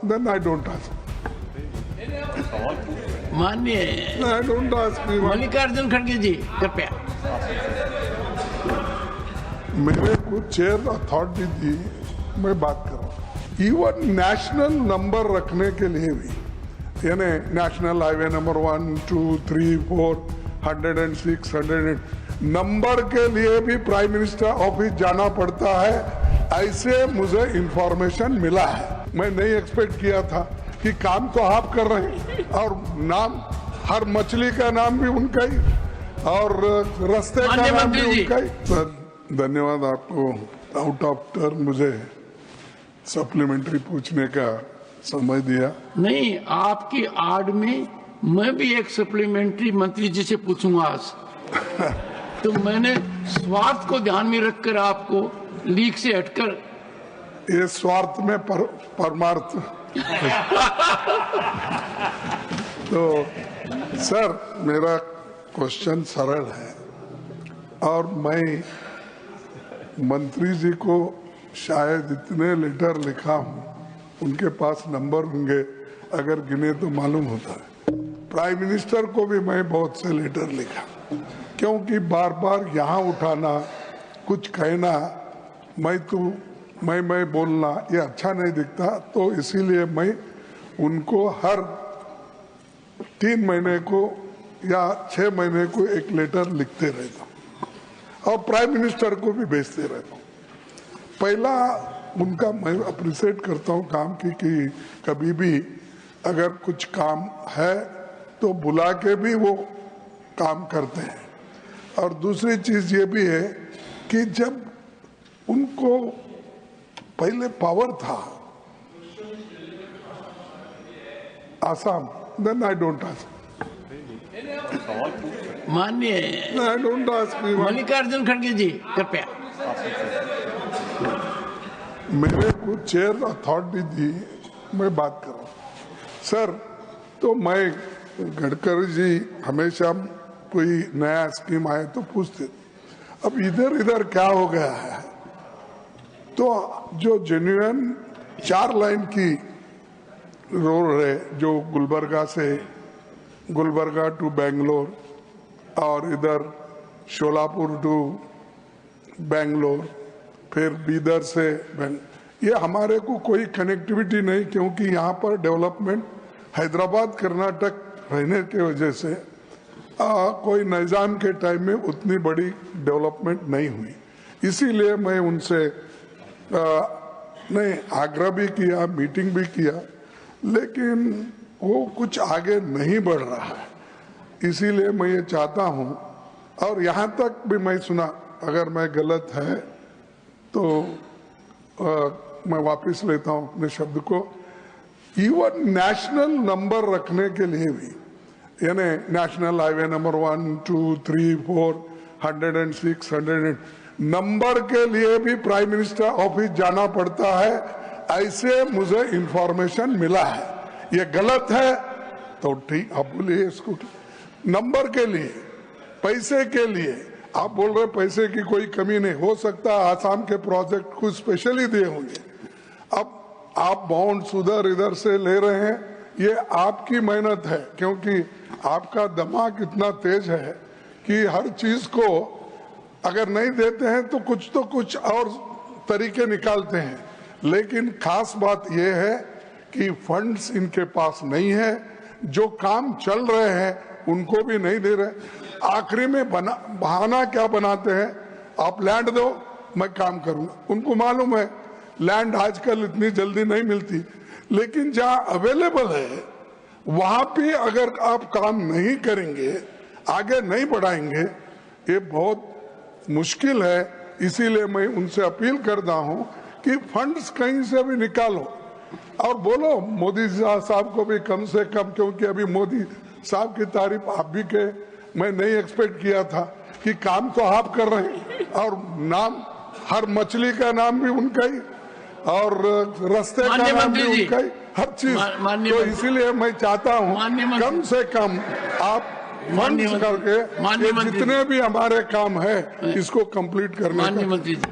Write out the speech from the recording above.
then I don't ask. माननीय I don't ask. Mallikarjun खड़गे जी कृपया। मेरे को चेयर अथॉरिटी दी, मैं बात कर रहा हूँ। इवन नेशनल नंबर रखने के लिए भी, यानी नेशनल हाईवे नंबर 1, 2, 3, 4, 106, 108 नंबर के लिए भी प्राइम मिनिस्टर ऑफिस जाना पड़ता है, ऐसे मुझे इंफॉर्मेशन मिला है। मैं नहीं एक्सपेक्ट किया था कि काम तो आप कर रहे हैं और नाम, हर मछली का नाम भी उनका ही और रास्ते का नाम भी उनका ही। सर धन्यवाद आपको आउट ऑफ टर्न मुझे सप्लीमेंट्री पूछने का समय दिया। नहीं, आपकी आड़ में मैं भी एक सप्लीमेंट्री मंत्री जी से पूछूंगा आज। तो मैंने स्वार्थ को ध्यान में रखकर आपको लीक से हटकर, ये स्वार्थ में परमार्थ। तो सर मेरा क्वेश्चन सरल है और मैं मंत्री जी को शायद इतने लेटर लिखा हूं, उनके पास नंबर होंगे, अगर गिने तो मालूम होता है। प्राइम मिनिस्टर को भी मैं बहुत से लेटर लिखा, क्योंकि बार बार यहाँ उठाना, कुछ कहना, मैं बोलना ये अच्छा नहीं दिखता। तो इसीलिए मैं उनको हर 3 महीने को या 6 महीने को एक लेटर लिखते रहता हूँ और प्राइम मिनिस्टर को भी भेजते रहता हूँ। पहला उनका मैं अप्रिशिएट करता हूँ काम की कि कभी भी अगर कुछ काम है तो बुला के भी वो काम करते हैं। और दूसरी चीज ये भी है कि जब उनको पहले पावर था Assam, then I don't ask. माननीय आई डोंट आस्क। मल्लिकार्जुन खड़गे जी कृपया। मेरे को चेयर अथॉरिटी दी, मैं बात कर रहा हूँ। सर तो मैं गडकरी जी हमेशा कोई नया स्कीम आए तो पूछते, अब इधर क्या हो गया है। तो जो जेन्युइन 4 लाइन की रोड है, जो गुलबर्गा टू बेंगलोर और इधर शोलापुर टू बेंगलोर, फिर बीदर से ये हमारे को कोई कनेक्टिविटी नहीं, क्योंकि यहाँ पर डेवलपमेंट हैदराबाद कर्नाटक रहने की वजह से कोई निजाम के टाइम में उतनी बड़ी डेवलपमेंट नहीं हुई। इसीलिए मैं उनसे नहीं आग्रह भी किया, मीटिंग भी किया, लेकिन वो कुछ आगे नहीं बढ़ रहा है। इसीलिए मैं ये चाहता हूँ, और यहाँ तक भी मैं सुना, अगर मैं गलत है तो मैं वापस लेता हूँ अपने शब्द को। इवन नेशनल नंबर रखने के लिए भी, यानी नेशनल हाईवे नंबर 1, 2, 3, 4, 106, 108 नंबर के लिए भी प्राइम मिनिस्टर ऑफिस जाना पड़ता है, ऐसे मुझे इंफॉर्मेशन मिला है। ये गलत है तो ठीक, आप बोलिए इसको। नंबर के लिए, पैसे के लिए आप बोल रहे पैसे की कोई कमी नहीं हो सकता, आसाम के प्रोजेक्ट को स्पेशली दिए होंगे। अब आप बॉन्ड्स उधर इधर से ले रहे हैं, ये आपकी मेहनत है, क्योंकि आपका दिमाग इतना तेज है कि हर चीज को अगर नहीं देते हैं तो कुछ और तरीके निकालते हैं। लेकिन खास बात यह है कि फंड्स इनके पास नहीं है, जो काम चल रहे हैं उनको भी नहीं दे रहे। आखिरी में बहाना क्या बनाते हैं, आप लैंड दो मैं काम करूंगा। उनको मालूम है लैंड आजकल इतनी जल्दी नहीं मिलती, लेकिन जहां अवेलेबल है वहां भी अगर आप काम नहीं करेंगे, आगे नहीं बढ़ाएंगे, ये बहुत मुश्किल है। इसीलिए मैं उनसे अपील करता हूं कि फंड्स कहीं से भी निकालो और बोलो मोदी साहब को भी कम से कम, क्योंकि अभी मोदी साहब की तारीफ आप भी के, मैं नहीं एक्सपेक्ट किया था कि काम तो आप कर रहे हैं और नाम, हर मछली का नाम भी उनका ही और रास्ते का नाम भी उनका ही, हर चीज। तो इसीलिए मैं चाहता हूं कम से कम आप फंड्स करके जितने भी हमारे काम है इसको कंप्लीट करने का।